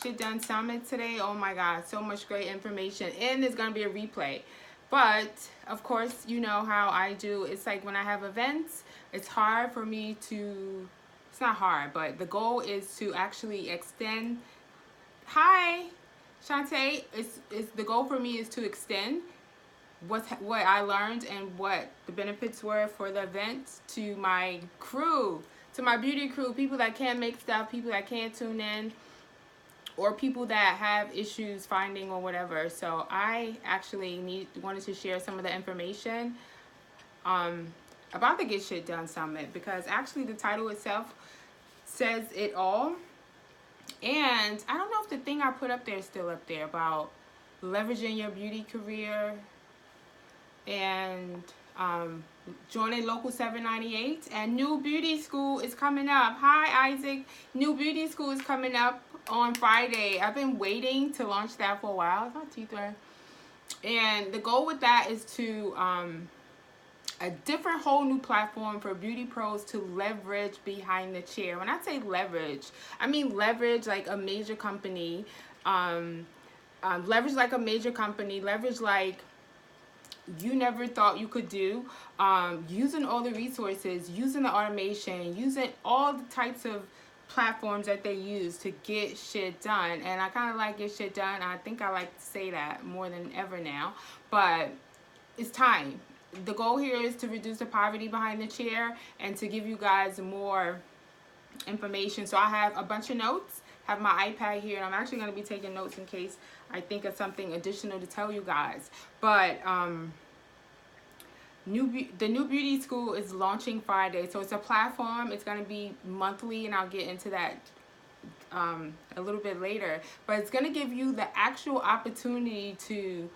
Shit Done Summit today. Oh my God, so much great information. And there's going to be a replay. But of course, you know how I do. It's like when I have events, it's hard for me to, it's not hard, but the goal is to actually extend. Hi, Shantae. It's the goal for me is to extend what I learned and what the benefits were for the event to my crew, to my beauty crew, people that can't make stuff, people that can't tune in, or people that have issues finding or whatever. So I actually wanted to share some of the information um, about the Get Shit Done Summit, because actually the title itself says it all. And I don't know if the thing I put up there is still up there about leveraging your beauty career and joining Local 798. And New Beauty School is coming up. Hi, Isaac. New Beauty School is coming up on Friday. I've been waiting to launch that for a while. My teeth are. And the goal with that is to a different whole new platform for beauty pros to leverage behind the chair. When I say leverage, I mean leverage like a major company. Leverage like a major company. Leverage like you never thought you could do, using all the resources, using the automation, using all the types of platforms that they use to get shit done. And I kind of like get shit done. I think I like to say that more than ever now, but it's time. The goal here is to reduce the poverty behind the chair and to give you guys more information. So I have a bunch of notes, have my iPad here, and I'm actually going to be taking notes in case I think of something additional to tell you guys. But the New Beauty School is launching Friday. So it's a platform. It's going to be monthly, and I'll get into that a little bit later. But it's going to give you the actual opportunity to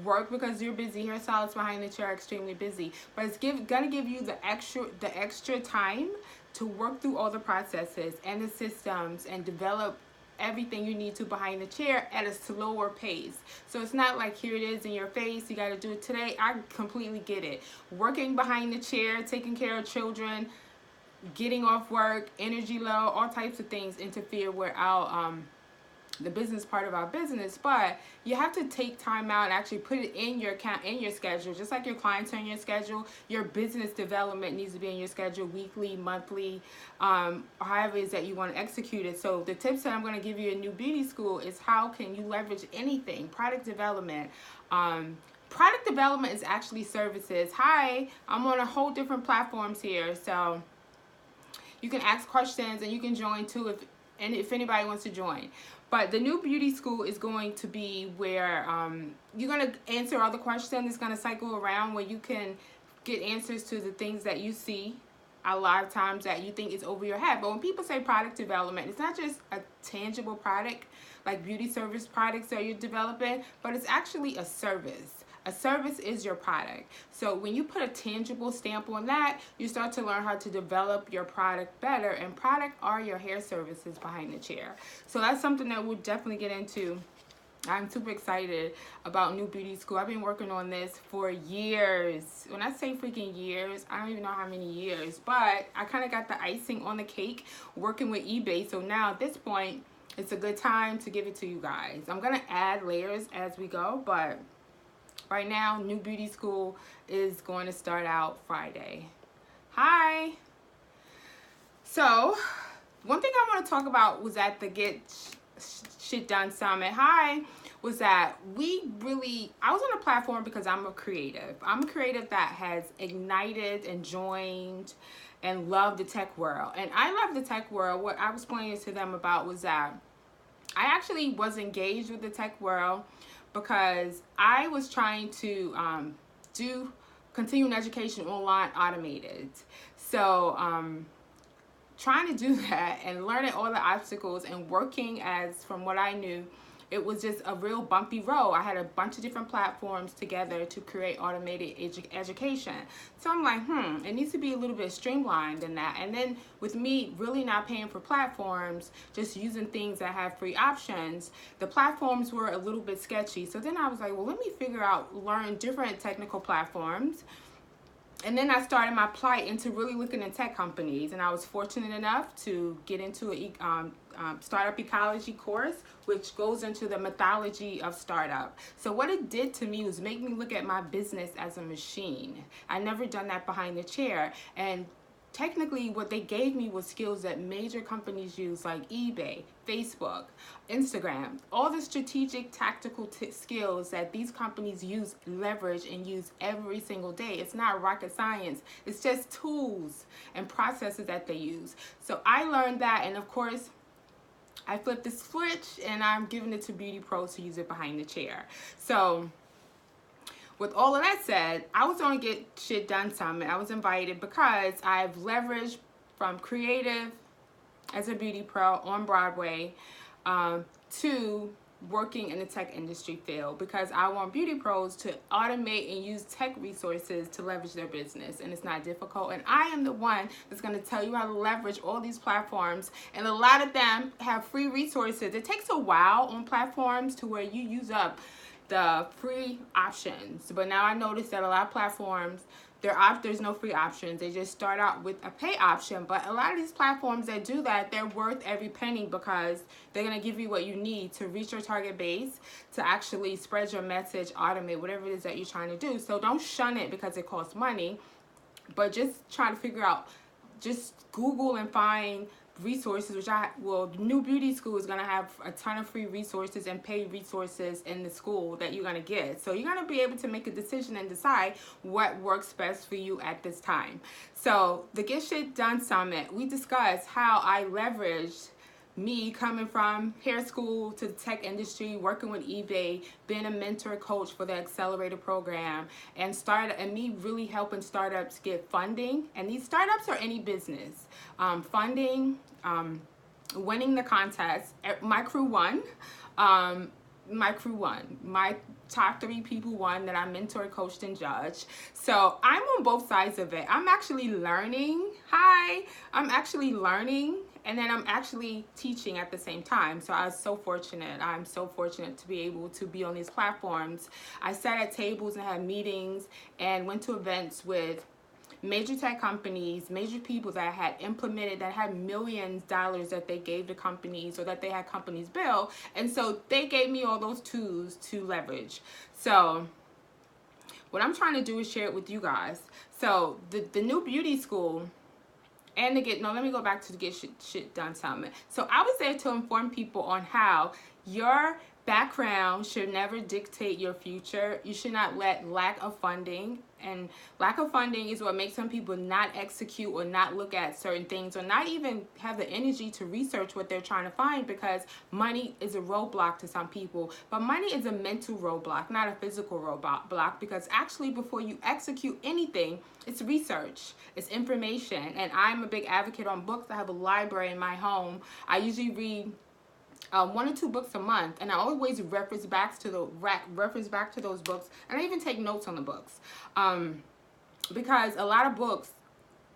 work, because you're busy. Hairstylists behind the chair are extremely busy. But it's going to give you the extra time to work through all the processes and the systems and develop everything you need to behind the chair at a slower pace. So it's not like here it is in your face, you got to do it today. I completely get it. Working behind the chair, taking care of children, getting off work, energy low, all types of things interfere with our the business part of our business. But you have to take time out and actually put it in your schedule. Just like your clients are in your schedule, your business development needs to be in your schedule weekly, monthly, however it is that you want to execute it. So the tips that I'm going to give you in New Beauty School is how can you leverage anything. Product development. Product development is actually services. Hi, I'm on a whole different platforms here, so you can ask questions and you can join too if anybody wants to join. But the New Beauty School is going to be where you're going to answer all the questions. It's going to cycle around where you can get answers to the things that you see a lot of times that you think is over your head. But when people say product development, it's not just a tangible product like beauty service products that you're developing, but it's actually a service. A service is your product. So when you put a tangible stamp on that, you start to learn how to develop your product better. And product are your hair services behind the chair. So that's something that we'll definitely get into. I'm super excited about New Beauty School. I've been working on this for years. When I say freaking years, I don't even know how many years. But I kind of got the icing on the cake working with eBay. So now at this point, it's a good time to give it to you guys. I'm going to add layers as we go, but right now, New Beauty School is going to start out Friday. Hi. So, one thing I want to talk about was at the Get Shit Done Summit. Hi. Was that I was on a platform because I'm a creative. I'm a creative that has ignited and joined and loved the tech world. And I love the tech world. What I was pointing to them about was that I actually was engaged with the tech world because I was trying to do continuing education online automated. So trying to do that and learning all the obstacles and working as from what I knew, it was just a real bumpy road. I had a bunch of different platforms together to create automated education. So I'm like, it needs to be a little bit streamlined in that. And then with me really not paying for platforms, just using things that have free options, the platforms were a little bit sketchy. So then I was like, well, let me learn different technical platforms And then I started my plight into really looking at tech companies, and I was fortunate enough to get into a startup ecology course, which goes into the mythology of startup. So what it did to me was make me look at my business as a machine. I never done that behind the chair, and technically what they gave me was skills that major companies use, like eBay, Facebook, Instagram, all the strategic tactical skills that these companies use, leverage, and use every single day. It's not rocket science. It's just tools and processes that they use. So I learned that, and of course I flipped the switch and I'm giving it to Beauty Pros to use it behind the chair. So with all of that said, I was on Get Shit Done Summit. I was invited because I've leveraged from creative as a beauty pro on Broadway to working in the tech industry field, because I want beauty pros to automate and use tech resources to leverage their business, and it's not difficult. And I am the one that's going to tell you how to leverage all these platforms, and a lot of them have free resources. It takes a while on platforms to where you use up the free options, but now I noticed that a lot of platforms, there's no free options. They just start out with a pay option. But a lot of these platforms that do that, they're worth every penny, because they're going to give you what you need to reach your target base, to actually spread your message, automate whatever it is that you're trying to do. So don't shun it because it costs money, but just try to figure out, just Google and find resources, which New Beauty School is going to have a ton of free resources and paid resources in the school that you're going to get. So you're going to be able to make a decision and decide what works best for you at this time. So the Get Shit Done Summit, we discussed how I leveraged me coming from hair school to the tech industry, working with eBay, being a mentor coach for the accelerator program, and me really helping startups get funding. And these startups are any business. Funding, winning the contest. My crew won. My top 3 people won that I mentored, coached, and judged. So I'm on both sides of it. I'm actually learning. I'm actually learning, and then I'm actually teaching at the same time. So I'm so fortunate to be able to be on these platforms. I sat at tables and had meetings and went to events with major tech companies, major people that had implemented, that had millions of dollars that they gave to companies, or that they had companies build. And so they gave me all those tools to leverage. So what I'm trying to do is share it with you guys. So the New Beauty School, and let me go back to the Get Shit Done Summit. So I was there to inform people on how your background should never dictate your future. You should not let lack of funding, and lack of funding is what makes some people not execute or not look at certain things, or not even have the energy to research what they're trying to find, because money is a roadblock to some people. But money is a mental roadblock, not a physical roadblock, because actually before you execute anything, it's research, it's information. And I'm a big advocate on books. I have a library in my home. I usually read 1 or 2 books a month, and I always reference back to those books, and I even take notes on the books, because a lot of books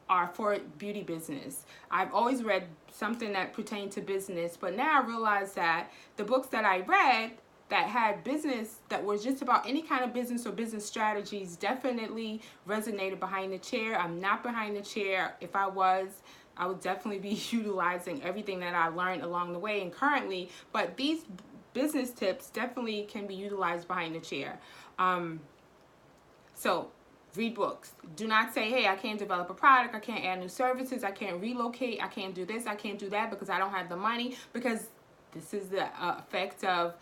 are for beauty business. I've always read something that pertained to business, but now I realize that the books that I read that had business, that was just about any kind of business or business strategies, definitely resonated behind the chair. I'm not behind the chair. If I was, I would definitely be utilizing everything that I learned along the way and currently, but these business tips definitely can be utilized behind the chair. So read books. Do not say, hey, I can't develop a product, I can't add new services, I can't relocate, I can't do this, I can't do that because I don't have the money, because this is the effect of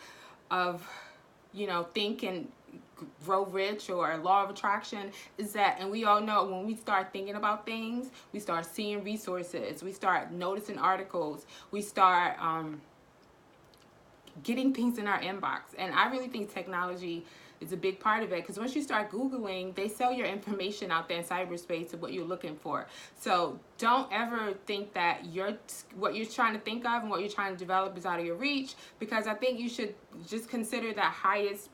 think and grow rich, or law of attraction, is that, and we all know, when we start thinking about things, we start seeing resources, we start noticing articles, we start getting things in our inbox. And I really think technology is a big part of it, because once you start Googling, they sell your information out there in cyberspace of what you're looking for. So don't ever think that what you're trying to think of and what you're trying to develop is out of your reach, because I think you should just consider that highest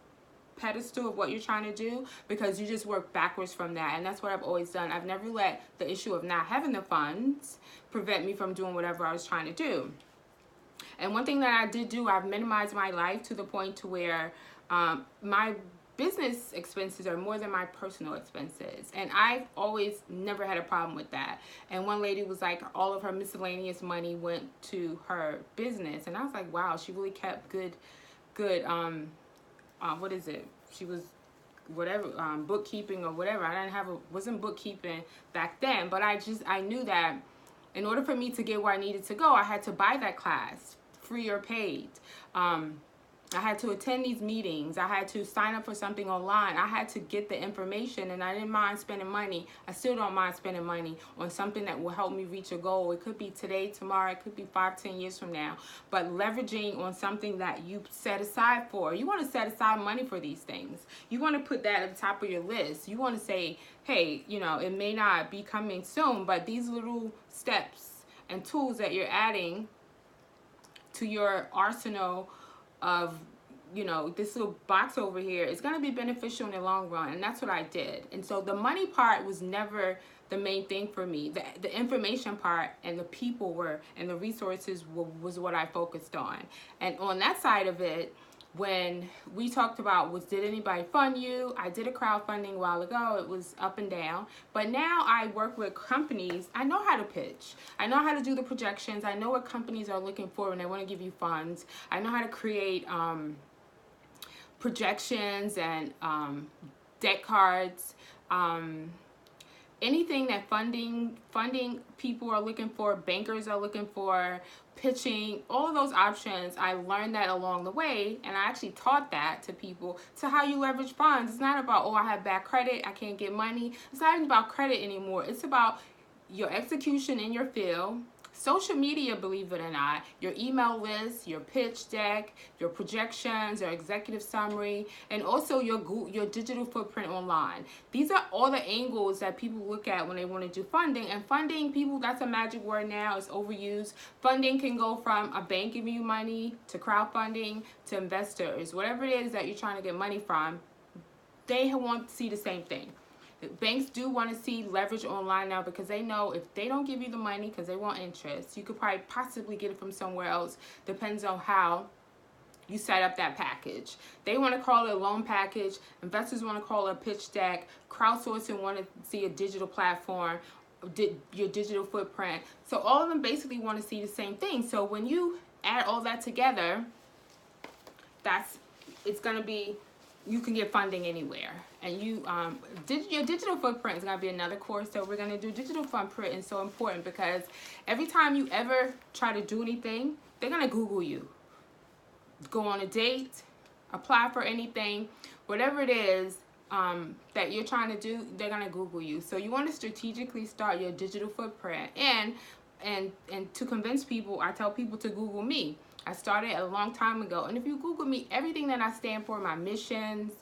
pedestal of what you're trying to do, because you just work backwards from that. And that's what I've always done. I've never let the issue of not having the funds prevent me from doing whatever I was trying to do. And one thing that I did do, I've minimized my life to the point to where my business expenses are more than my personal expenses. And I've always never had a problem with that. And one lady was like, all of her miscellaneous money went to her business. And I was like, wow, she really kept good, what is it? She was whatever, bookkeeping or whatever. I wasn't bookkeeping back then, but I knew that in order for me to get where I needed to go, I had to buy that class, free or paid. I had to attend these meetings. I had to sign up for something online. I had to get the information, and I didn't mind spending money. I still don't mind spending money on something that will help me reach a goal. It could be today, tomorrow, it could be 5-10 years from now. But leveraging on something that you set aside for. You want to set aside money for these things. You want to put that at the top of your list. You want to say, hey, you know, it may not be coming soon, but these little steps and tools that you're adding to your arsenal of, you know, this little box over here is going to be beneficial in the long run. And that's what I did. And so the money part was never the main thing for me. The information part and the people were, and the resources was what I focused on. And on that side of it, when we talked about did anybody fund you? I did a crowdfunding a while ago. It was up and down. But now I work with companies. I know how to pitch. I know how to do the projections. I know what companies are looking for when they want to give you funds. I know how to create projections and debt cards. Anything that funding people are looking for, bankers are looking for, pitching, all of those options, I learned that along the way, and I actually taught that to people, to how you leverage funds. It's not about, oh, I have bad credit, I can't get money. It's not even about credit anymore. It's about your execution in your field, social media, believe it or not, your email list, your pitch deck, your projections, your executive summary, and also your digital footprint online. These are all the angles that people look at when they want to do funding. And funding, people, that's a magic word now. It's overused. Funding can go from a bank giving you money to crowdfunding to investors. Whatever it is that you're trying to get money from, they want to see the same thing. Banks do want to see leverage online now, because they know if they don't give you the money because they want interest, you could probably possibly get it from somewhere else. Depends on how you set up that package. They want to call it a loan package. Investors want to call it a pitch deck. Crowdsourcing want to see a digital platform, your digital footprint. So all of them basically want to see the same thing. So when you add all that together, it's going to be, you can get funding anywhere. And your digital footprint is going to be another course that we're going to do. Digital footprint is so important because every time you ever try to do anything, they're going to Google you. Go on a date, apply for anything, whatever it is that you're trying to do, they're going to Google you. So you want to strategically start your digital footprint. And to convince people, I tell people to Google me. I started a long time ago. And if you Google me, everything that I stand for, my missions,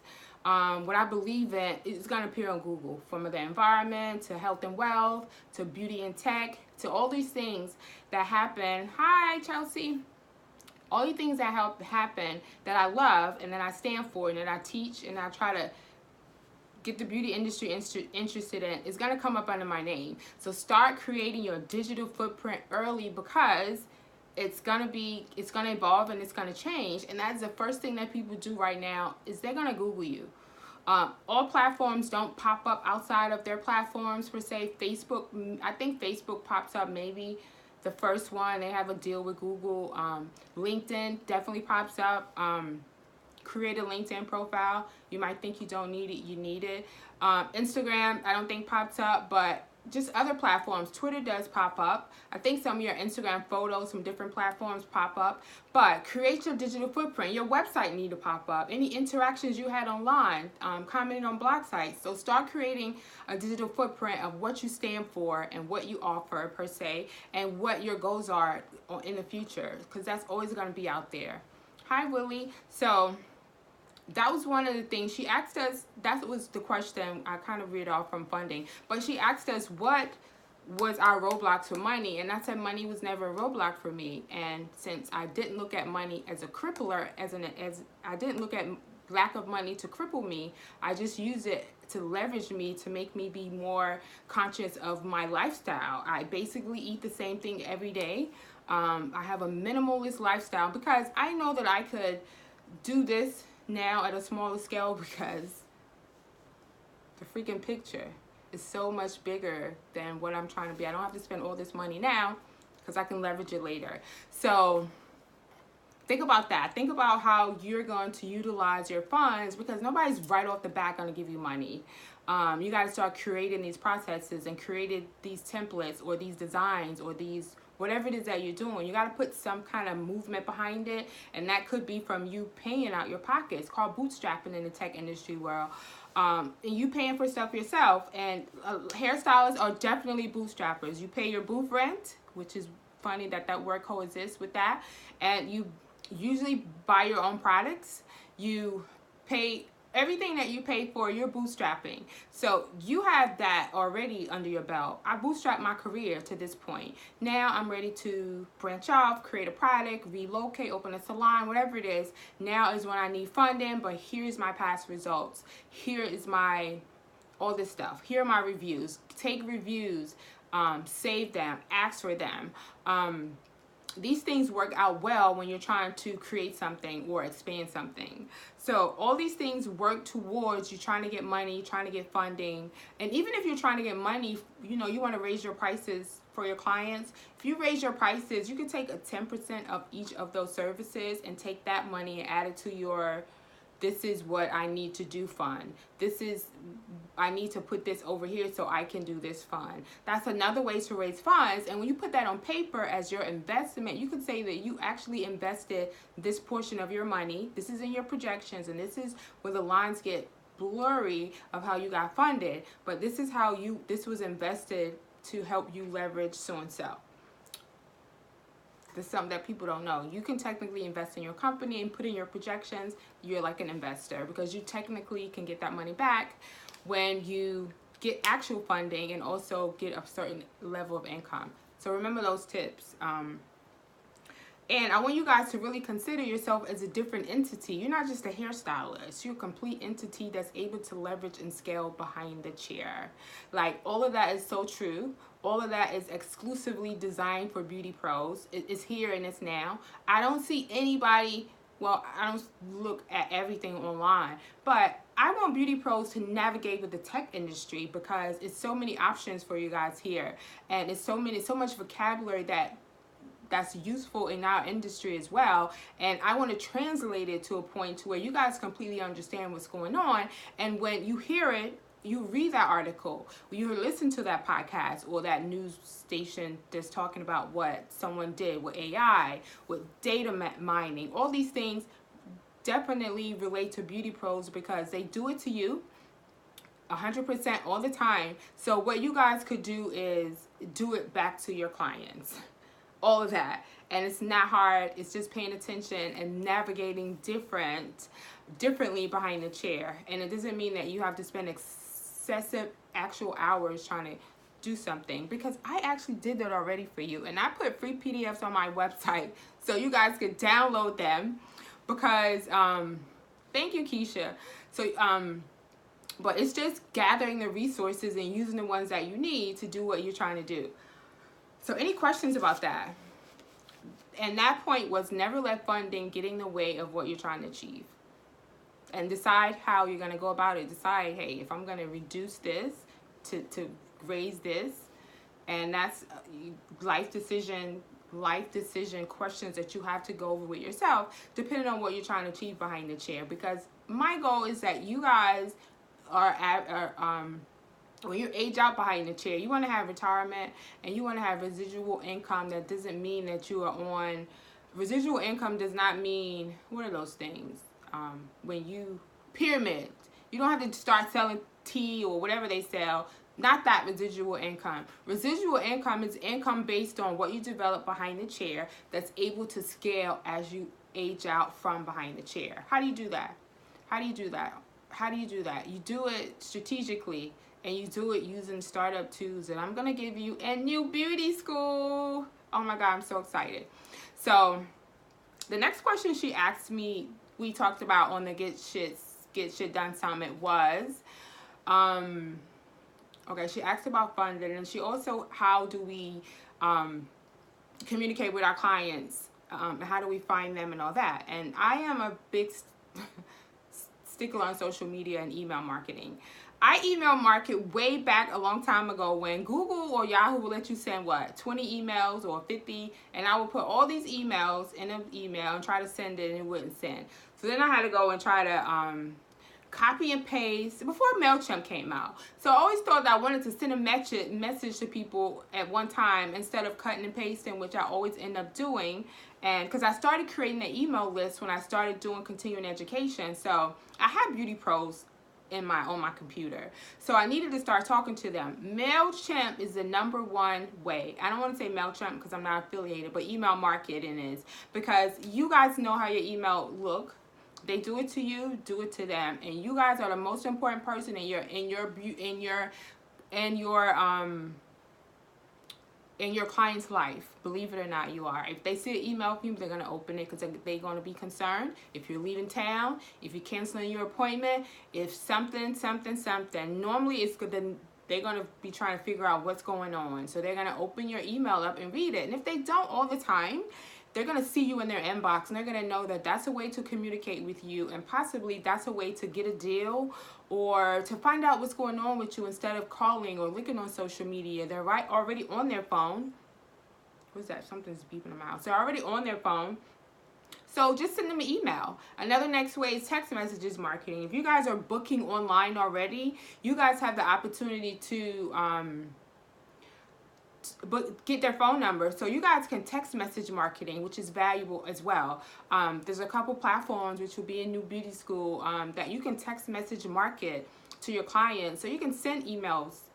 what I believe in, is going to appear on Google. From the environment to health and wealth to beauty and tech to all these things that happen. Hi, Chelsea. All these things that happen that I love and that I stand for and that I teach and I try to get the beauty industry interested in is going to come up under my name. So start creating your digital footprint early, because it's going to evolve and it's going to change. And that's the first thing that people do right now, is they're going to Google you. All platforms don't pop up outside of their platforms per se. Facebook, I think Facebook pops up maybe the first one. They have a deal with Google. LinkedIn definitely pops up. Create a LinkedIn profile. You might think you don't need it, you need it. Instagram, I don't think pops up, but just other platforms. Twitter does pop up. I think some of your Instagram photos from different platforms pop up. But create your digital footprint. Your website need to pop up. Any interactions you had online, commenting on blog sites. So start creating a digital footprint of what you stand for and what you offer per se, and what your goals are in the future, because that's always going to be out there. Hi, Willie. So that was one of the things she asked us. That was the question. I kind of read off from funding, but she asked us what was our roadblocks for money, and I said money was never a roadblock for me. And since I didn't look at money as a crippler, as I didn't look at lack of money to cripple me, I just used it to leverage me, to make me be more conscious of my lifestyle. I basically eat the same thing every day. I have a minimalist lifestyle because I know that I could do this now at a smaller scale because the freaking picture is so much bigger than what I'm trying to be. I don't have to spend all this money now because I can leverage it later. So think about that. Think about how you're going to utilize your funds, because nobody's right off the bat going to give you money. You got to start creating these processes and creating these templates or these designs or these whatever it is that you're doing. You got to put some kind of movement behind it, and that could be from you paying out your pocket. It's called bootstrapping in the tech industry world. And you paying for stuff yourself, and hairstylists are definitely bootstrappers. You pay your booth rent, which is funny that that word coexists with that, and you usually buy your own products. You pay everything that you pay for, you're bootstrapping. So you have that already under your belt. I bootstrapped my career to this point. Now I'm ready to branch off, create a product, relocate, open a salon, whatever it is. Now is when I need funding, but here's my past results. Here is my, all this stuff. Here are my reviews. Take reviews, save them, ask for them. These things work out well when you're trying to create something or expand something. So all these things work towards you trying to get money, trying to get funding. And even if you're trying to get money, you know, you want to raise your prices for your clients. If you raise your prices, you can take a 10% of each of those services and take that money and add it to your, this is what I need to do fund. This is, I need to put this over here so I can do this fund. That's another way to raise funds. And when you put that on paper as your investment, you could say that you actually invested this portion of your money. This is in your projections, and this is where the lines get blurry of how you got funded. But this is how you, this was invested to help you leverage so and so. That's something that people don't know. You can technically invest in your company and put in your projections. You're like an investor, because you technically can get that money back when you get actual funding and also get a certain level of income. So remember those tips. And I want you guys to really consider yourself as a different entity. You're not just a hairstylist. You're a complete entity that's able to leverage and scale behind the chair. Like, all of that is so true. All of that is exclusively designed for beauty pros. It's here and it's now. I don't see anybody, well, I don't look at everything online, but I want beauty pros to navigate with the tech industry, because it's so many options for you guys here. And it's so much vocabulary that's useful in our industry as well. And I want to translate it to a point to where you guys completely understand what's going on. And when you hear it, you read that article, you listen to that podcast or that news station that's talking about what someone did with AI, with data mining, all these things definitely relate to beauty pros, because they do it to you 100% all the time. So what you guys could do is do it back to your clients. All of that. And it's not hard. It's just paying attention and navigating differently behind the chair. And it doesn't mean that you have to spend excessive actual hours trying to do something, because I actually did that already for you. And I put free PDFs on my website so you guys could download them, because thank you, Keisha. So but it's just gathering the resources and using the ones that you need to do what you're trying to do. So any questions about that? And that point was, never let funding get in the way of what you're trying to achieve. And decide how you're going to go about it. Decide, hey, if I'm going to reduce this to raise this. And that's life decision questions that you have to go over with yourself, depending on what you're trying to achieve behind the chair. Because my goal is that you guys when you age out behind the chair, you want to have retirement and you want to have residual income. That doesn't mean that you are on, residual income does not mean, what are those things? When you, pyramid, you don't have to start selling tea or whatever they sell. Not that residual income. Residual income is income based on what you develop behind the chair that's able to scale as you age out from behind the chair. How do you do that? How do you do that? How do you do that? You do it strategically. And you do it using startup tools that I'm going to give you in New Beauty School. Oh my God, I'm so excited. So the next question she asked me, we talked about on the Get Shit Done Summit was, okay, she asked about funding, and she also, how do we communicate with our clients? How do we find them and all that? And I am a big stickler on social media and email marketing. I email market way back a long time ago when Google or Yahoo will let you send 20 emails or 50, and I would put all these emails in an email and try to send it and it wouldn't send. So then I had to go and try to copy and paste before MailChimp came out. So I always thought that I wanted to send a message to people at one time instead of cutting and pasting, which I always end up doing. And because I started creating the email list when I started doing continuing education. So I have beauty pros on my computer. So I needed to start talking to them. MailChimp is the #1 way. I don't want to say MailChimp because I'm not affiliated, but email marketing is, because you guys know how your email look. They do it to you, do it to them, and you guys are the most important person in your client's life. Believe it or not, you are. If they see an email from you, they're gonna open it because they're gonna be concerned. If you're leaving town, if you're canceling your appointment, if something. Normally, it's good. Then they're gonna be trying to figure out what's going on. So they're gonna open your email up and read it. And if they don't all the time, they're going to see you in their inbox, and they're going to know that that's a way to communicate with you, and possibly that's a way to get a deal or to find out what's going on with you instead of calling or looking on social media. They're already on their phone. What's that? Something's beeping them out. So they're already on their phone. So just send them an email. Another next way is text messages marketing. If you guys are booking online already, you guys have the opportunity to but get their phone number, so you guys can text message marketing, which is valuable as well. There's a couple platforms, which will be in New Beauty School, that you can text message market to your clients, so you can send emails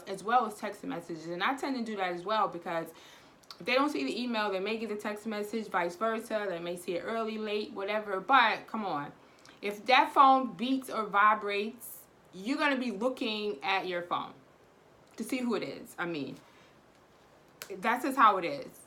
as well as text messages. And I tend to do that as well, because if they don't see the email, they may get the text message, vice versa. They may see it early, late, whatever. But come on, if that phone beeps or vibrates, you're going to be looking at your phone to see who it is. I mean, that's just how it is.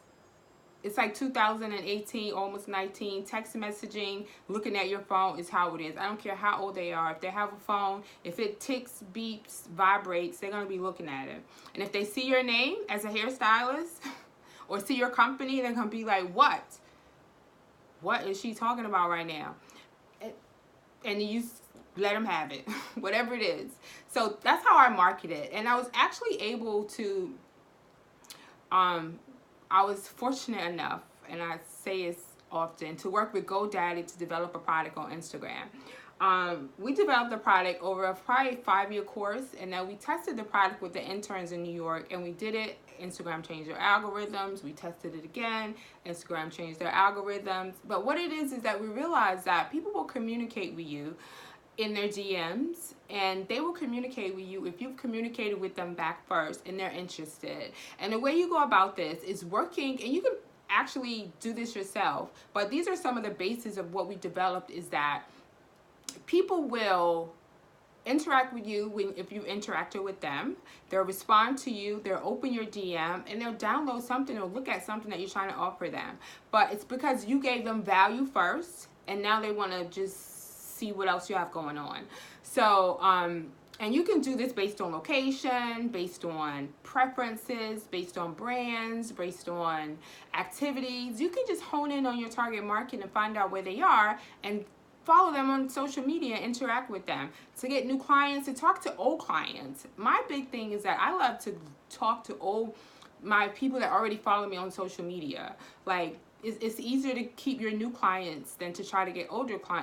It's like 2018, almost 19. Text messaging, looking at your phone is how it is. I don't care how old they are. If they have a phone, if it ticks, beeps, vibrates, they're going to be looking at it. And if they see your name as a hairstylist or see your company, they're going to be like, what? What is she talking about right now? And you let them have it, whatever it is. So that's how I market it. And I was actually able to, I was fortunate enough, and I say this often, to work with GoDaddy to develop a product on Instagram. We developed the product over a probably 5-year course, and then we tested the product with the interns in New York, and we did it. Instagram changed their algorithms. We tested it again. Instagram changed their algorithms. But what it is that we realized that people will communicate with you in their DMs, and they will communicate with you if you've communicated with them back first and they're interested. And the way you go about this is working, and you can actually do this yourself, but these are some of the bases of what we developed, is that people will interact with you if you've interacted with them. They'll respond to you, they'll open your DM, and they'll download something or look at something that you're trying to offer them. But it's because you gave them value first, and now they want to just see what else you have going on. So and you can do this based on location, based on preferences, based on brands, based on activities. You can just hone in on your target market and find out where they are, and follow them on social media, interact with them to get new clients, to talk to old clients. My big thing is that I love to talk to my people that already follow me on social media. Like, it's easier to keep your new clients than to try to get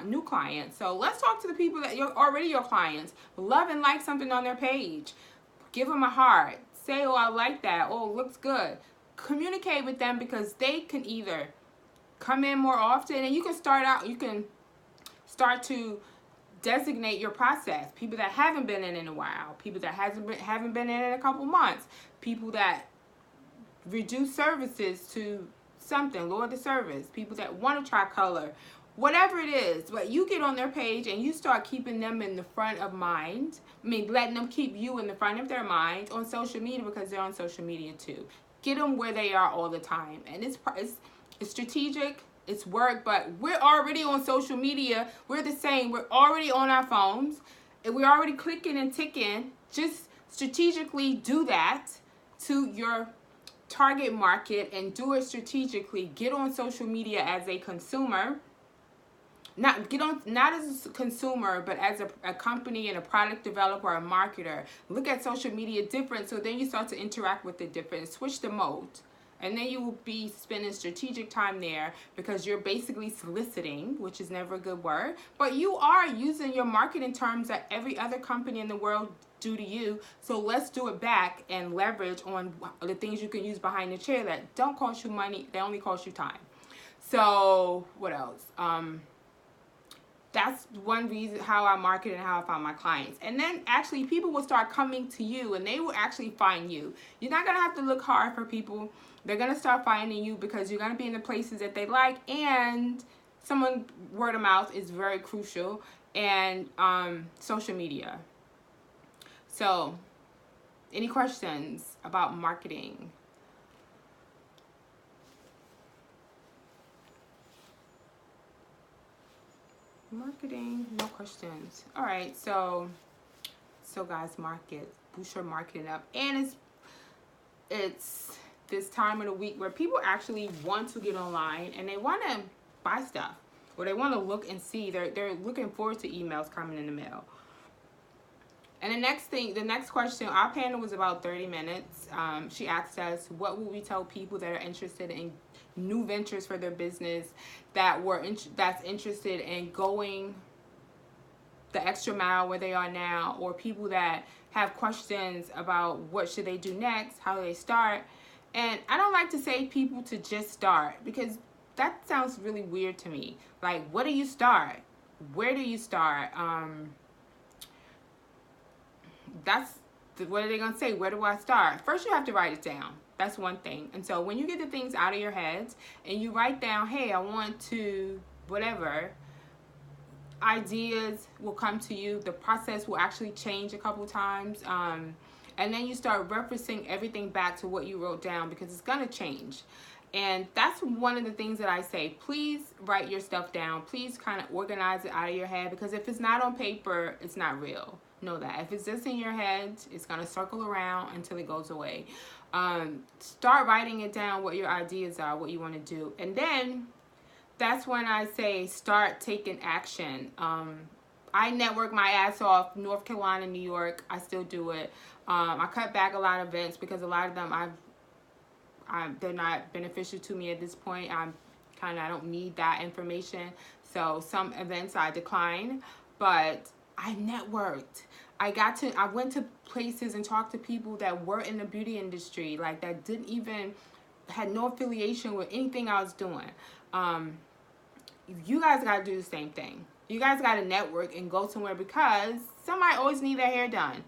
new clients. So let's talk to the people that you're already your clients. Love and like something on their page. Give them a heart. Say, oh, I like that. Oh, it looks good. Communicate with them, because they can either come in more often, and you can start to designate your process. People that haven't been in a while. People that haven't been in a couple months. People that reduce services to something, lower the service, people that want to try color, whatever it is. But you get on their page and you start keeping them in the front of mind. I mean, letting them keep you in the front of their mind on social media, because they're on social media too. Get them where they are all the time. And it's strategic, it's work, but we're already on social media. We're the same. We're already on our phones, and we're already clicking and ticking. Just strategically do that to your target market, and do it strategically. Get on social media as a consumer, not as a consumer, but as a company and a product developer or a marketer. Look at social media different, so then you start to interact with it different. Switch the mode. And then you will be spending strategic time there because you're basically soliciting, which is never a good word, but you are using your marketing terms that every other company in the world do to you. So let's do it back and leverage on the things you can use behind the chair that don't cost you money, they only cost you time. So what else? That's one reason how I market and how I find my clients. And then actually people will start coming to you and they will actually find you. You're not going to have to look hard for people. They're going to start finding you because you're going to be in the places that they like, and word of mouth is very crucial, and social media. So any questions about marketing? Marketing, no questions. All right, so guys, boost your marketing up. And it's this time of the week where people actually want to get online and they want to buy stuff, or they want to look and see. They're looking forward to emails coming in the mail. And the next question, our panel was about 30 minutes. She asked us, what will we tell people that are interested in new ventures for their business, that's interested in going the extra mile where they are now, or people that have questions about what should they do next, how do they start. And I don't like to say people to just start, because that sounds really weird to me. Like, what do you start? Where do you start? What are they going to say? Where do I start? First, you have to write it down. That's one thing. And so when you get the things out of your heads and you write down, hey, I want to, whatever, ideas will come to you. The process will actually change a couple times. And then you start referencing everything back to what you wrote down, because it's going to change. And that's one of the things that I say. Please write your stuff down. Please kind of organize it out of your head, because if it's not on paper, it's not real. Know that. If it's just in your head, it's going to circle around until it goes away. Start writing it down, what your ideas are, what you want to do. And then that's when I say start taking action. I network my ass off, North Carolina, New York. I still do it. I cut back a lot of events because a lot of them they're not beneficial to me at this point. I don't need that information. So some events I decline, but I networked. I went to places and talked to people that were in the beauty industry, like that had no affiliation with anything I was doing. You guys got to do the same thing. You guys got to network and go somewhere, because somebody always need their hair done.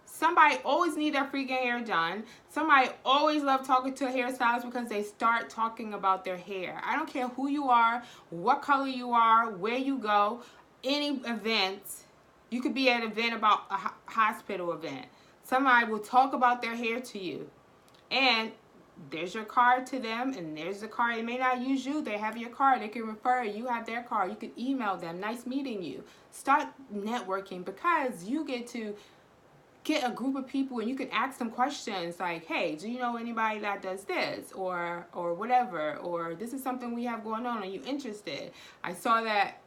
Somebody always need their freaking hair done. Somebody always love talking to a hairstylist because they start talking about their hair. I don't care who you are, what color you are, where you go, any event. You could be at an event about a hospital event. Somebody will talk about their hair to you. And there's your card to them, and there's the card. They may not use you. They have your card. They can refer you. You have their card. You can email them. Nice meeting you. Start networking, because you get to get a group of people and you can ask them questions like, hey, do you know anybody that does this, or whatever, or this is something we have going on. Are you interested? I saw that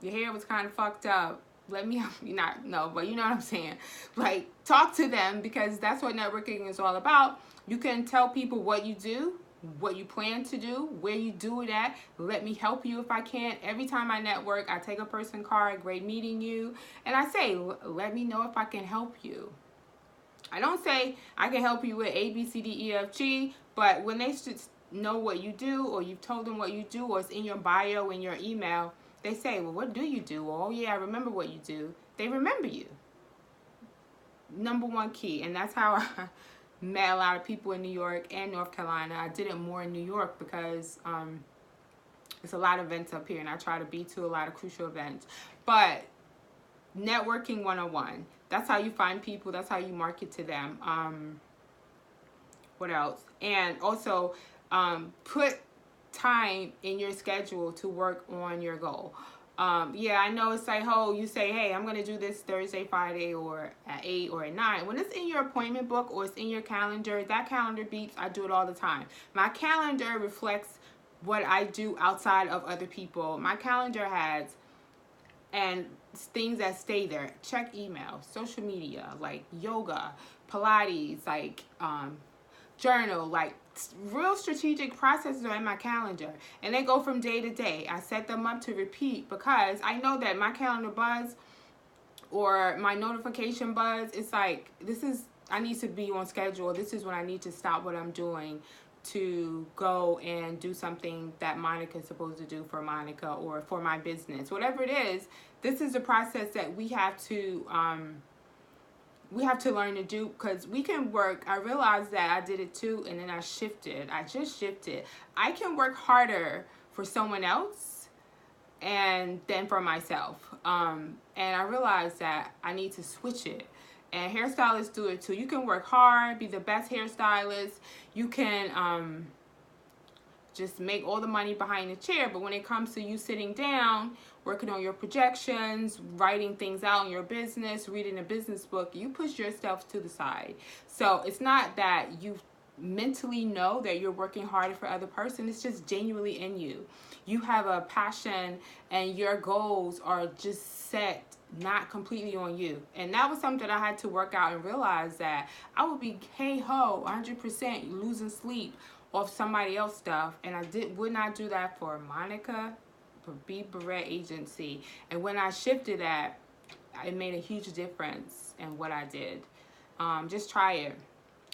your hair was kind of fucked up. Let me help you. Not no, but you know what I'm saying. Like, talk to them, because that's what networking is all about. You can tell people what you do, what you plan to do, where you do it at. Let me help you if I can. Every time I network, I take a person card, great meeting you, and I say, let me know if I can help you. I don't say I can help you with A, B, C, D, E, F, G, but when they should know what you do, or you've told them what you do, or it's in your bio, in your email, they say, well, what do you do? Oh, yeah, I remember what you do. They remember you. Number one key, and that's how I met a lot of people in New York and North Carolina. I did it more in New York because there's a lot of events up here, and I try to be to a lot of crucial events. But networking 101. That's how you find people. That's how you market to them. What else? And also put time in your schedule to work on your goal. Yeah, I know it's like, oh, you say, hey, I'm going to do this Thursday, Friday, or at 8 or at 9. When it's in your appointment book or it's in your calendar, that calendar beeps. I do it all the time. My calendar reflects what I do outside of other people. My calendar has and things that stay there. Check email, social media, like yoga, Pilates, like journal, like real strategic processes are in my calendar, and they go from day to day. I set them up to repeat because I know that my calendar buzz or my notification buzz, it's like, this is, I need to be on schedule. This is when I need to stop what I'm doing to go and do something that Monica's supposed to do for Monica or for my business. Whatever it is, this is a process that we have to learn to do, because we can work. I realized that I did it too, and then I just shifted. I can work harder for someone else and then for myself. And I realized that I need to switch it. And hairstylists do it too. You can work hard, be the best hairstylist. You can just make all the money behind the chair. But when it comes to you sitting down, working on your projections, writing things out in your business, reading a business book, you push yourself to the side. So it's not that you mentally know that you're working harder for other person. It's just genuinely in you. You have a passion and your goals are just set not completely on you. And that was something I had to work out and realize that I would be hey-ho 100% losing sleep off somebody else's stuff, and I would not do that for Monica, for B Barrett Agency. And when I shifted that, it made a huge difference in what I did. Just try it.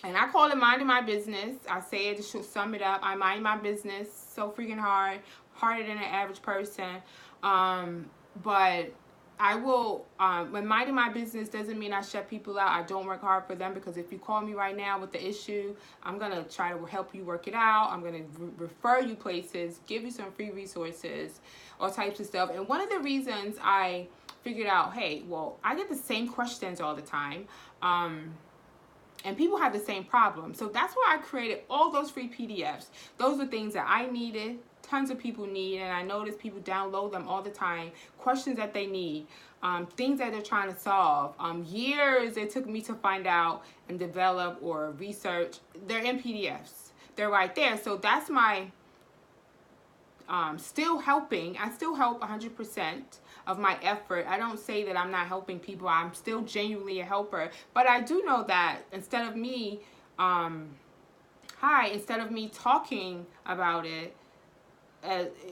And I call it minding my business. I say it to sum it up. I mind my business so freaking hard, harder than an average person. But I will, when minding my business doesn't mean I shut people out. I don't work hard for them, because if you call me right now with the issue, I'm going to try to help you work it out. I'm going to refer you places, give you some free resources, all types of stuff. And one of the reasons I figured out, hey, well, I get the same questions all the time. And people have the same problem. So that's why I created all those free PDFs. Those are things that I needed, tons of people need, and I notice people download them all the time. Questions that they need, things that they're trying to solve. Years it took me to find out and develop or research. They're in PDFs. They're right there. So that's my still helping. I still help 100% of my effort. I don't say that I'm not helping people. I'm still genuinely a helper. But I do know that instead of me, instead of me talking about it,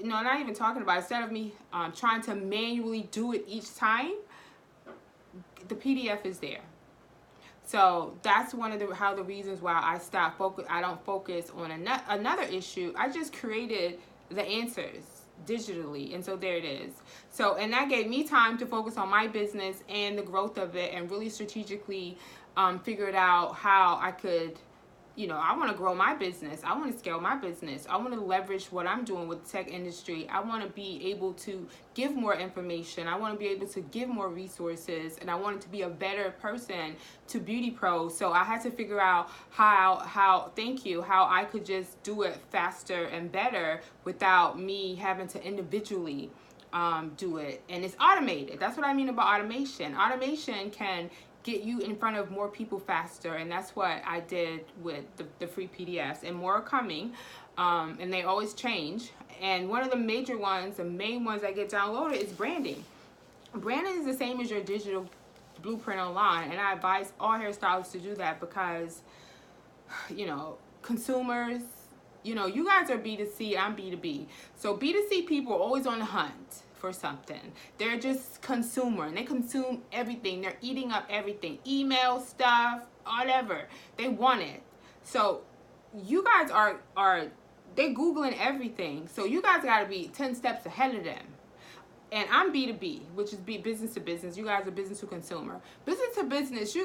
no, not even talking about it, instead of me trying to manually do it each time, the PDF is there. So that's one of the reasons why I stopped focus. I don't focus on another issue. I just created the answers digitally, and so there it is. So, and that gave me time to focus on my business and the growth of it, and really strategically figured out how I could, I want to grow my business. I want to scale my business. I want to leverage what I'm doing with the tech industry. I want to be able to give more information. I want to be able to give more resources, and I wanted to be a better person to beauty pros. So I had to figure out how I could just do it faster and better without me having to individually do it. And it's automated. That's what I mean about automation. Automation can get you in front of more people faster, and that's what I did with the free PDFs, and more are coming, and they always change. And one of the major ones, the main ones that get downloaded, is branding. Branding is the same as your digital blueprint online, and I advise all hairstylists to do that because, consumers, you guys are B2C, I'm B2B. So B2C people are always on the hunt for something. They're just consumer, and they consume everything. They're eating up everything, email stuff, whatever. They want it. So you guys are they Googling everything. So you guys got to be 10 steps ahead of them. And I'm B2B, which is business to business. You guys are business to consumer. Business to business,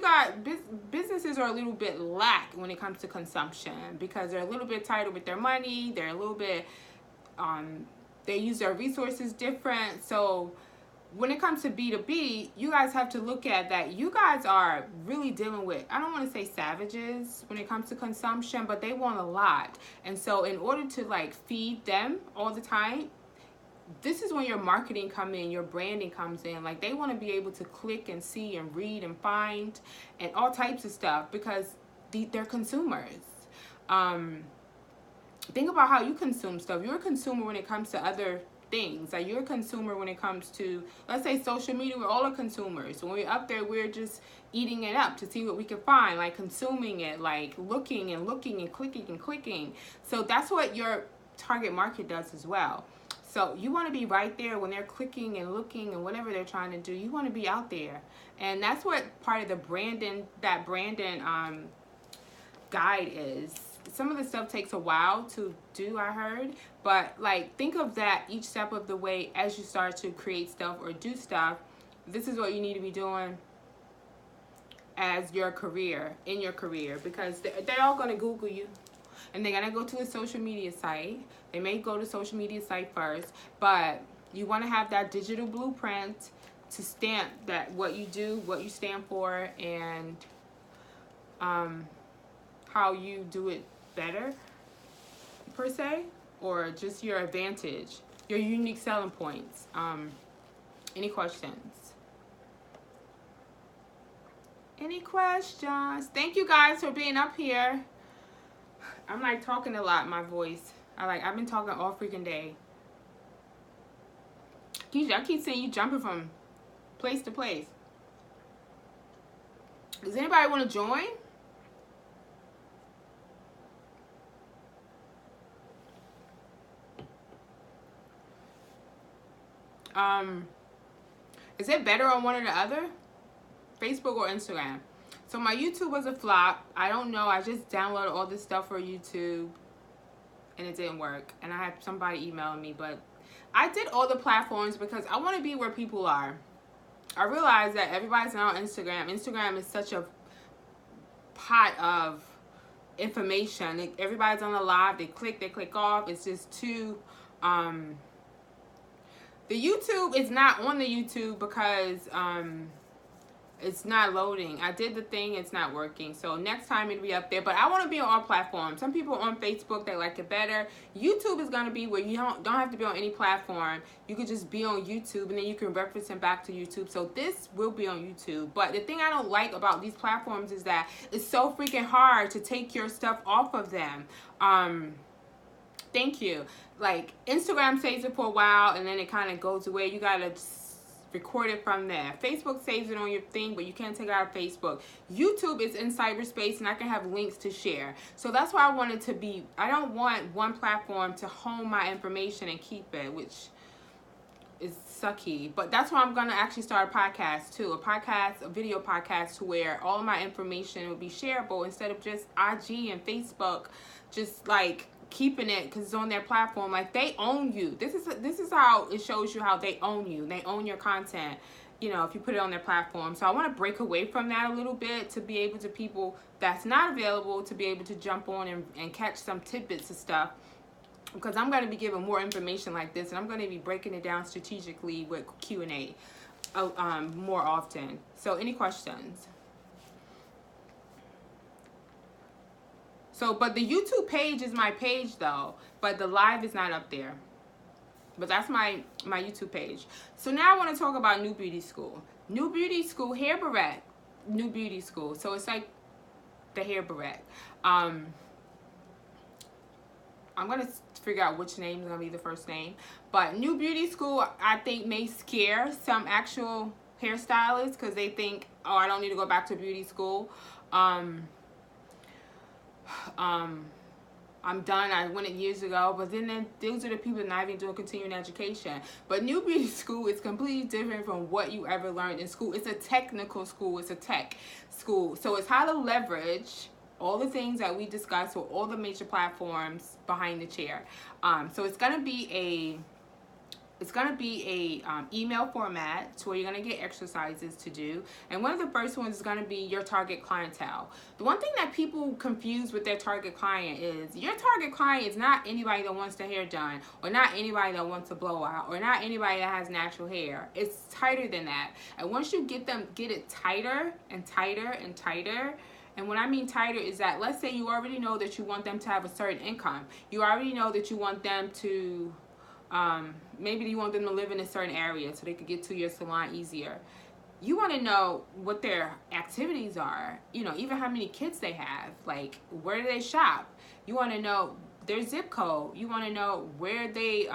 businesses are a little bit lack when it comes to consumption, because they're a little bit tighter with their money. They're a little bit they use their resources different. So when it comes to B2B, you guys have to look at that. You guys are really dealing with, I don't want to say savages when it comes to consumption, but they want a lot. And so in order to feed them all the time, this is when your marketing comes in, your branding comes in. They want to be able to click and see and read and find and all types of stuff, because they're consumers. think about how you consume stuff. You're a consumer when it comes to other things. Like, you're a consumer when it comes to, let's say, social media. We're all a consumers. When we're up there, we're just eating it up to see what we can find, like consuming it, like looking and looking and clicking and clicking. So that's what your target market does as well. So you want to be right there when they're clicking and looking and whatever they're trying to do. You want to be out there. And that's what part of the Brandon guide is. Some of the stuff takes a while to do, I heard, but like, think of that each step of the way as you start to create stuff or do stuff. This is what you need to be doing as your career, in your career, because they're all going to Google you, and they're going to go to a social media site. They may go to social media site first, but you want to have that digital blueprint to stamp that what you do, what you stand for, and how you do it better, per se, or just your advantage, your unique selling points. Any questions? Any questions? Thank you guys for being up here. I'm like talking a lot, my voice. I've been talking all freaking day. Keisha, I keep seeing you jumping from place to place. Does anybody want to join? Is it better on one or the other? Facebook or Instagram? So my YouTube was a flop. I don't know. I just downloaded all this stuff for YouTube and it didn't work. And I had somebody emailing me, but I did all the platforms because I want to be where people are. I realize that everybody's now on Instagram. Instagram is such a pot of information. Everybody's on the live. They click off. It's just too... The YouTube is not on the YouTube because it's not loading. I did the thing, it's not working. So next time it'll be up there. But I want to be on all platforms. Some people on Facebook, they like it better. YouTube is going to be where you don't have to be on any platform. You could just be on YouTube and then you can reference them back to YouTube. So this will be on YouTube. But the thing I don't like about these platforms is that it's so freaking hard to take your stuff off of them. Thank you. Like, Instagram saves it for a while and then it kind of goes away. You gotta record it from there. Facebook saves it on your thing, but you can't take it out of Facebook. YouTube is in cyberspace and I can have links to share. So that's why I wanted to be, I don't want one platform to hone my information and keep it, which is sucky. But that's why I'm gonna actually start a podcast too. A video podcast, to where all of my information will be shareable instead of just IG and Facebook, just like keeping it because it's on their platform. Like, they own you. This is how it shows you how they own you. They own your content, you know, if you put it on their platform. So I want to break away from that a little bit to be able to people that's not available to be able to jump on and catch some tidbits of stuff, because I'm going to be giving more information like this, and I'm going to be breaking it down strategically with Q&A more often. So any questions? So, but the YouTube page is my page though, but the live is not up there. But that's my YouTube page. So now I want to talk about New Beauty School. New Beauty School, Hair Barrette. New Beauty School. So it's like the Hair Barrette. I'm going to figure out which name is going to be the first name. But New Beauty School, I think, may scare some actual hairstylists because they think, oh, I don't need to go back to beauty school. I'm done. I went it years ago, but then those are the people not even doing continuing education. But New Beauty School is completely different from what you ever learned in school. It's a technical school. It's a tech school. So it's how to leverage all the things that we discussed with all the major platforms behind the chair. So it's gonna be a email format to where you're going to get exercises to do. And one of the first ones is going to be your target clientele. The one thing that people confuse with their target client is your target client is not anybody that wants their hair done, or not anybody that wants a blowout, or not anybody that has natural hair. It's tighter than that. And once you get it tighter and tighter and tighter, and what I mean tighter is that, let's say you already know that you want them to have a certain income. You already know that you want them to maybe you want them to live in a certain area so they could get to your salon easier. You want to know what their activities are, you know, even how many kids they have, like where do they shop. You want to know their zip code. You want to know where they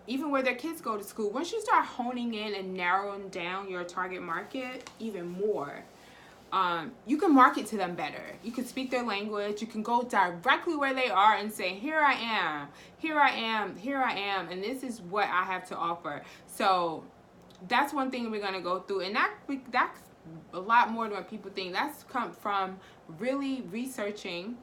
even where their kids go to school. Once you start honing in and narrowing down your target market even more, you can market to them better. You can speak their language. You can go directly where they are and say, here I am, here I am, here I am, and this is what I have to offer. So that's one thing we're going to go through, and that's a lot more than what people think. That's come from really researching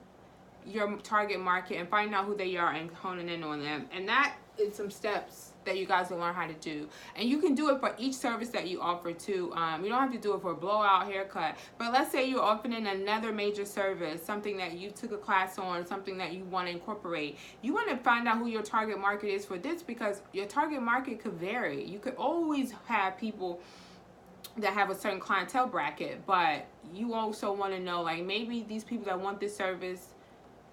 your target market and finding out who they are and honing in on them. And that is some steps that you guys will learn how to do. And you can do it for each service that you offer too. You don't have to do it for a blowout haircut, but let's say you're offering another major service, something that you took a class on, something that you want to incorporate. You want to find out who your target market is for this, because your target market could vary. You could always have people that have a certain clientele bracket, but you also want to know, like, maybe these people that want this service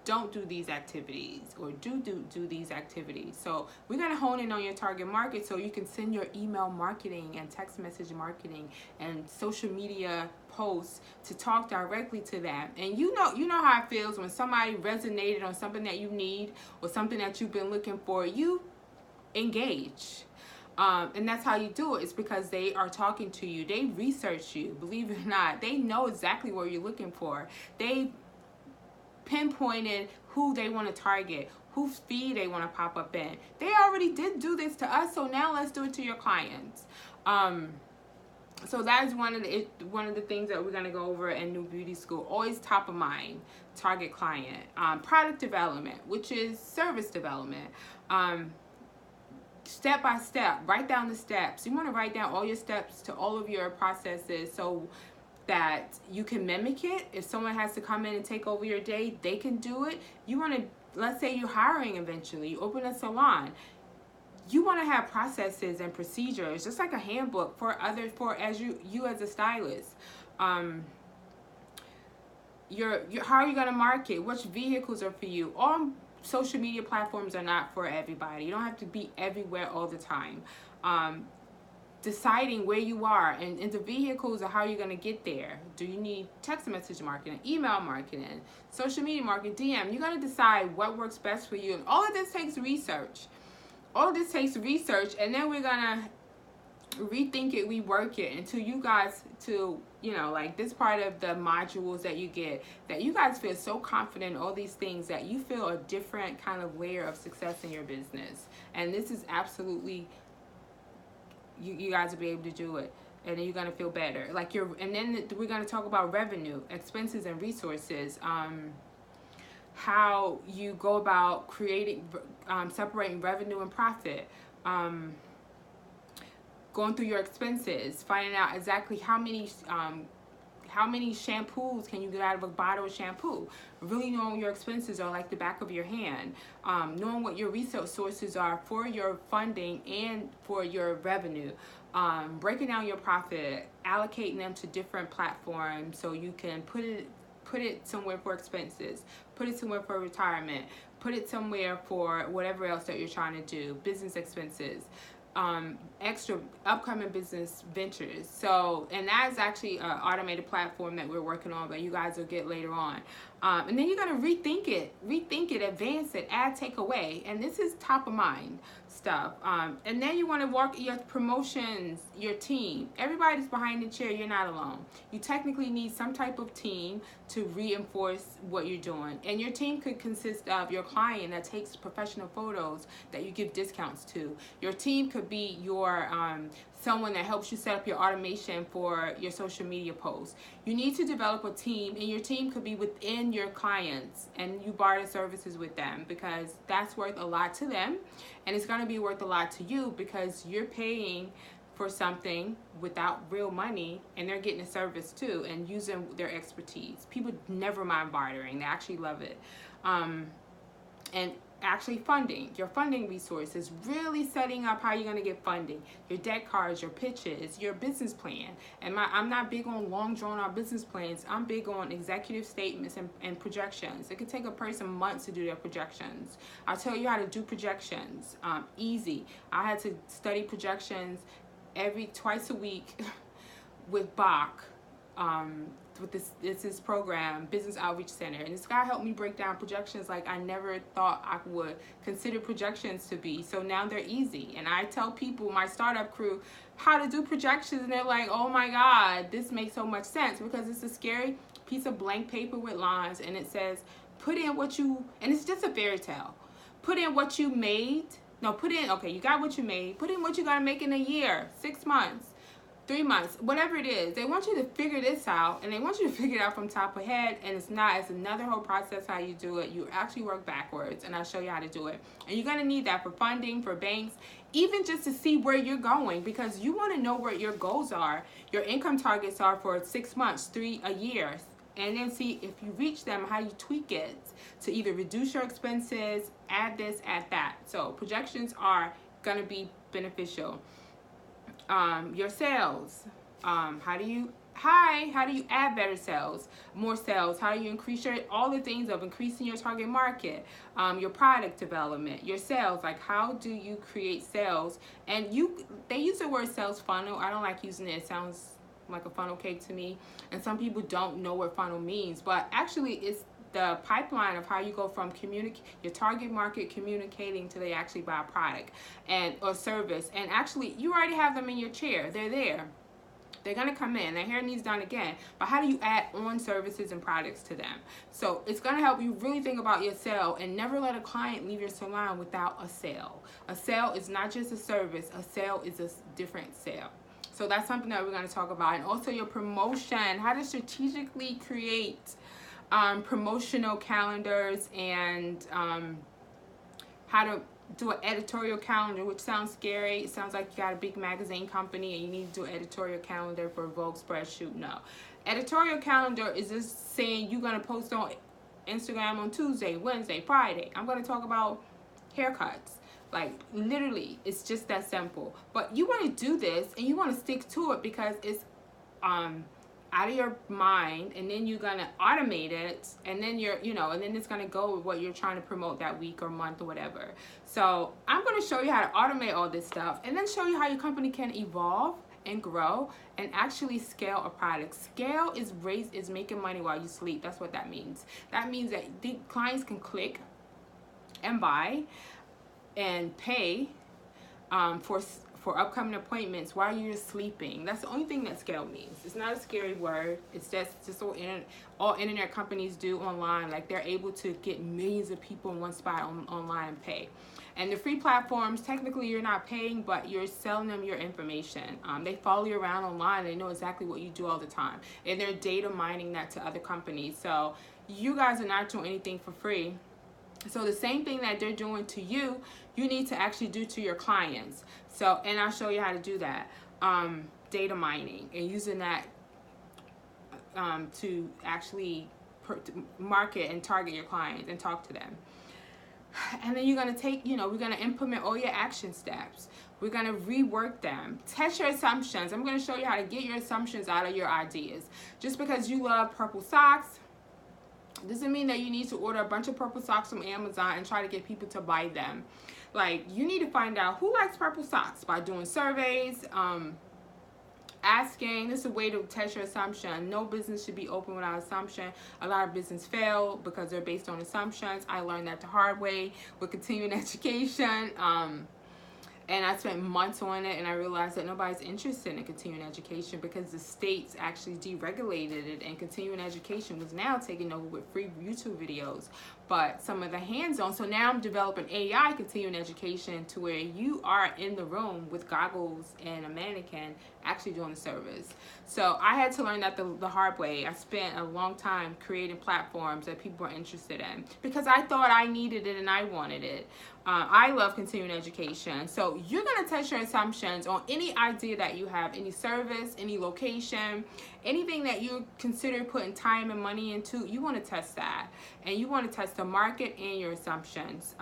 don't do these activities, or do these activities. So we're going to hone in on your target market so you can send your email marketing and text message marketing and social media posts to talk directly to them. And you know how it feels when somebody resonated on something that you need or something that you've been looking for. You engage. And that's how you do it. It's because they are talking to you. They research you, believe it or not. They know exactly what you're looking for. They pinpointed who they want to target, whose feed they want to pop up in. They already did do this to us, so now let's do it to your clients. So that is one of the things that we're going to go over in New Beauty School. Always top of mind, target client. Product development, which is service development. Step by step, write down the steps. You want to write down all your steps to all of your processes so that you can mimic it. If someone has to come in and take over your day, they can do it. You want to, let's say you're hiring eventually, you open a salon. You want to have processes and procedures, just like a handbook for as you as a stylist. How are you going to market? Which vehicles are for you? All social media platforms are not for everybody. You don't have to be everywhere all the time. Deciding where you are and the vehicles of how you're going to get there. Do you need text message marketing, email marketing, social media marketing, DM? You're going to decide what works best for you. And all of this takes research. All of this takes research, and then we're going to rethink it, rework it until you guys, like this part of the modules that you get, that you guys feel so confident in all these things that you feel a different kind of layer of success in your business. And this is absolutely, you guys will be able to do it, and then you're going to feel better. And then we're going to talk about revenue, expenses, and resources. How you go about creating, separating revenue and profit. Going through your expenses, finding out exactly how many shampoos can you get out of a bottle of shampoo. Really knowing your expenses are like the back of your hand. Knowing what your resource sources are for your funding and for your revenue. Breaking down your profit, allocating them to different platforms so you can put it somewhere for expenses, put it somewhere for retirement, put it somewhere for whatever else that you're trying to do, business expenses. Extra upcoming business ventures. So, and that is actually an automated platform that we're working on that you guys will get later on. And then you're going to rethink it, advance it, add, take away. And this is top of mind stuff. And then you want to work your promotions, your team. Everybody's behind the chair. You're not alone. You technically need some type of team to reinforce what you're doing. And your team could consist of your client that takes professional photos that you give discounts to. Your team could be your someone that helps you set up your automation for your social media posts. You need to develop a team, and your team could be within your clients, and you barter services with them, because that's worth a lot to them, and it's going to be worth a lot to you because you're paying for something without real money, and they're getting a service too and using their expertise. People never mind bartering. They actually love it. And actually funding, your funding resources, really setting up how you're going to get funding, your deck cards, your pitches, your business plan. And I'm not big on long drawn out business plans. I'm big on executive statements and projections. It could take a person months to do their projections. I'll tell you how to do projections. Easy. I had to study projections twice a week with Bach with this program, Business Outreach Center, and this guy helped me break down projections like I never thought I would consider projections to be. So now they're easy, and I tell people, my startup crew, how to do projections, and they're like, oh my god, this makes so much sense, because it's a scary piece of blank paper with lines, and it says put in what you, and it's just a fairy tale, put in what you made, no, put in, okay, you got what you made, put in what you got to make in a year, 6 months, 3 months, whatever it is. They want you to figure this out, and they want you to figure it out from top of head, and it's another whole process how you do it. You actually work backwards, and I'll show you how to do it. And you're going to need that for funding, for banks, even just to see where you're going, because you want to know where your goals are, your income targets are for 6 months, a year, and then see if you reach them, how you tweak it to either reduce your expenses, add this, add that. So projections are going to be beneficial. Your sales, how do you add better sales, more sales, how do you increase all the things of increasing your target market, your product development, your sales, like how do you create sales? And they use the word sales funnel. I don't like using it. It sounds like a funnel cake to me, and some people don't know what funnel means, but actually it's the pipeline of how you go from your target market communicating to they actually buy a product or service, and actually you already have them in your chair. They're there. They're gonna come in. Their hair needs done again, but how do you add on services and products to them? So it's gonna help you really think about your sale, and never let a client leave your salon without a sale. A sale is not just a service. A sale is a different sale. So that's something that we're going to talk about. And also your promotion, how to strategically create promotional calendars, and how to do an editorial calendar, which sounds scary. It sounds like you got a big magazine company and you need to do an editorial calendar for a Vogue spread shoot. No. Editorial calendar is just saying you're going to post on Instagram on Tuesday, Wednesday, Friday. I'm going to talk about haircuts. Like, literally, it's just that simple. But you want to do this, and you want to stick to it, because it's out of your mind, and then you're going to automate it, and then and then it's going to go with what you're trying to promote that week or month or whatever. So I'm going to show you how to automate all this stuff, and then show you how your company can evolve and grow and actually scale a product. Scale is making money while you sleep. That's what that means. That means that the clients can and buy and pay for upcoming appointments while you're sleeping. That's the only thing that scale means. It's not a scary word. It's just all internet companies do online. Like, they're able to get millions of people in one spot online and pay. And the free platforms, technically you're not paying, but you're selling them your information. They follow you around online. They know exactly what you do all the time, and they're data mining that to other companies. So you guys are not doing anything for free. So the same thing that they're doing to you, you need to actually do to your clients. So, and I'll show you how to do that. Data mining, and using that to actually market and target your clients and talk to them. And then you're going to we're going to implement all your action steps. We're going to rework them. Test your assumptions. I'm going to show you how to get your assumptions out of your ideas. Just because you love purple socks doesn't mean that you need to order a bunch of purple socks from Amazon and try to get people to buy them. Like, you need to find out who likes purple socks by doing surveys, asking. This is a way to test your assumption. No business should be open without assumption. A lot of business fail because they're based on assumptions. I learned that the hard way with continuing education. And I spent months on it, and I realized that nobody's interested in continuing education because the states actually deregulated it, and continuing education was now taken over with free YouTube videos. But some of the hands-on, so now I'm developing AI continuing education to where you are in the room with goggles and a mannequin actually doing the service. So I had to learn that the hard way. I spent a long time creating platforms that people are interested in because I thought I needed it and I wanted it. I love continuing education. So you're going to test your assumptions on any idea that you have, any service, any location, anything that you consider putting time and money into. You want to test that, and you want to test the market and your assumptions.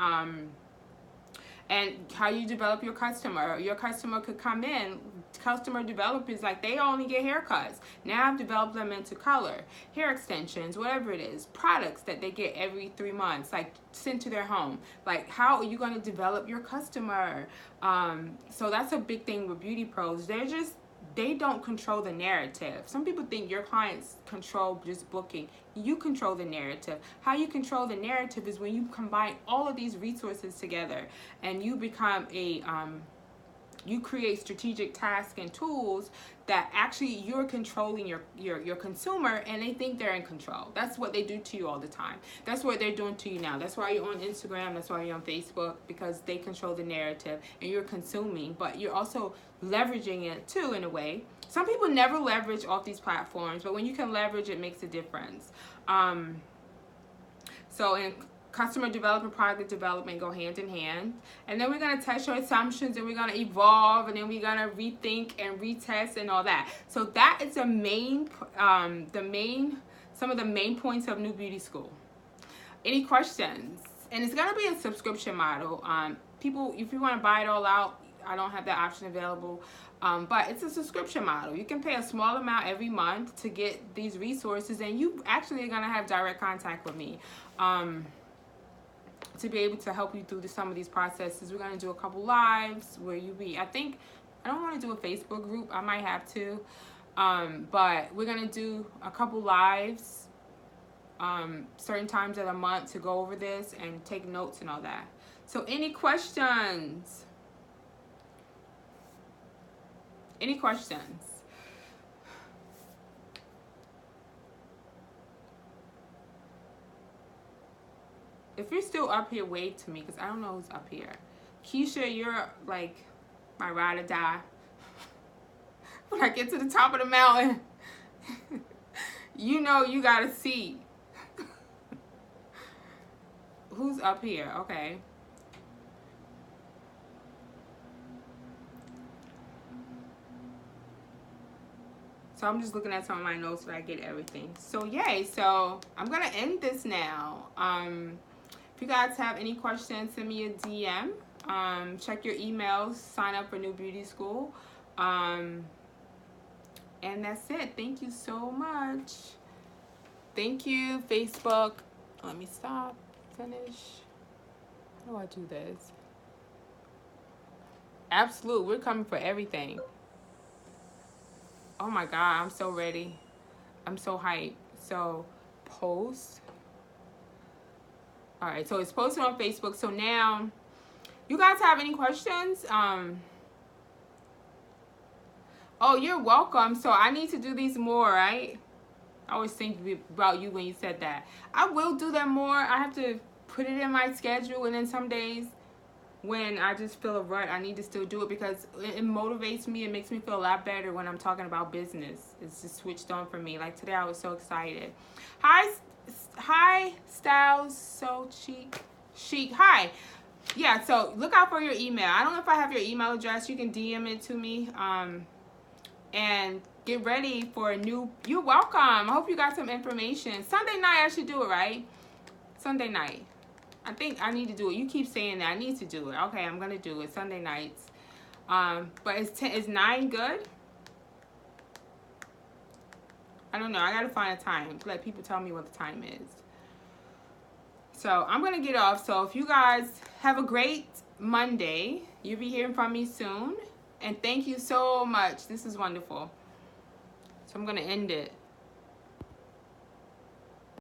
And how you develop your customer. Your customer could come in. Customer developers, like, they only get haircuts. Now I've developed them into color, hair extensions, whatever it is, products that they get every 3 months, like sent to their home. Like, how are you going to develop your customer? So that's a big thing with beauty pros. They're just they don't control the narrative. Some people think your clients control just booking. You control the narrative. How you control the narrative is when you combine all of these resources together and you become a you create strategic tasks and tools that actually you're controlling your consumer, and they think they're in control. That's what they do to you all the time. That's what they're doing to you now. That's why you're on Instagram. That's why you're on Facebook, because they control the narrative and you're consuming, but you're also leveraging it too in a way. Some people never leverage off these platforms, but when you can leverage, it makes a difference. So in customer development, product development go hand in hand. And then we're going to test your assumptions, and we're going to evolve, and then we're going to rethink and retest and all that. So that is the main, some of the main points of New Beauty School. Any questions? And it's going to be a subscription model. People, if you want to buy it all out, I don't have that option available. But it's a subscription model. You can pay a small amount every month to get these resources, and you actually are going to have direct contact with me. To be able to help you through some of these processes. We're going to do a couple lives where you be, I don't want to do a Facebook group. I might have to. But we're going to do a couple lives certain times of the month to go over this and take notes and all that. So any questions? Any questions? If you're still up here, wave to me, because I don't know who's up here. Keisha, you're like my ride or die. When I get to the top of the mountain, you know you got a seat. Who's up here? Okay. So I'm just looking at some of my notes so I get everything. So yay, so I'm going to end this now. If you guys have any questions, send me a DM. Check your emails, sign up for New Beauty School. And that's it. Thank you so much. Thank you, Facebook. Let me stop, finish. How do I do this? Absolute, we're coming for everything. Oh my God, I'm so ready. I'm so hyped. So, post. All right, so it's posted on Facebook. So now, you guys have any questions? Oh, you're welcome. So I need to do these more, right? I always think about you when you said that. I will do them more. I have to put it in my schedule, and then some days when I just feel a rut, I need to still do it because it motivates me. It makes me feel a lot better when I'm talking about business. It's just switched on for me. Like today, I was so excited. Hi, Styles, so chic. Hi. Yeah, so look out for your email. I don't know if I have your email address. You can DM it to me. And get ready for a new. You're welcome. I hope you got some information. Sunday night, I should do it, right? Sunday night. I think I need to do it. You keep saying that. I need to do it. Okay, I'm going to do it Sunday nights. But is 9 good? I don't know. I got to find a time. Let people tell me what the time is. So I'm going to get off. So if you guys have a great Monday, you'll be hearing from me soon. And thank you so much. This is wonderful. So I'm going to end it.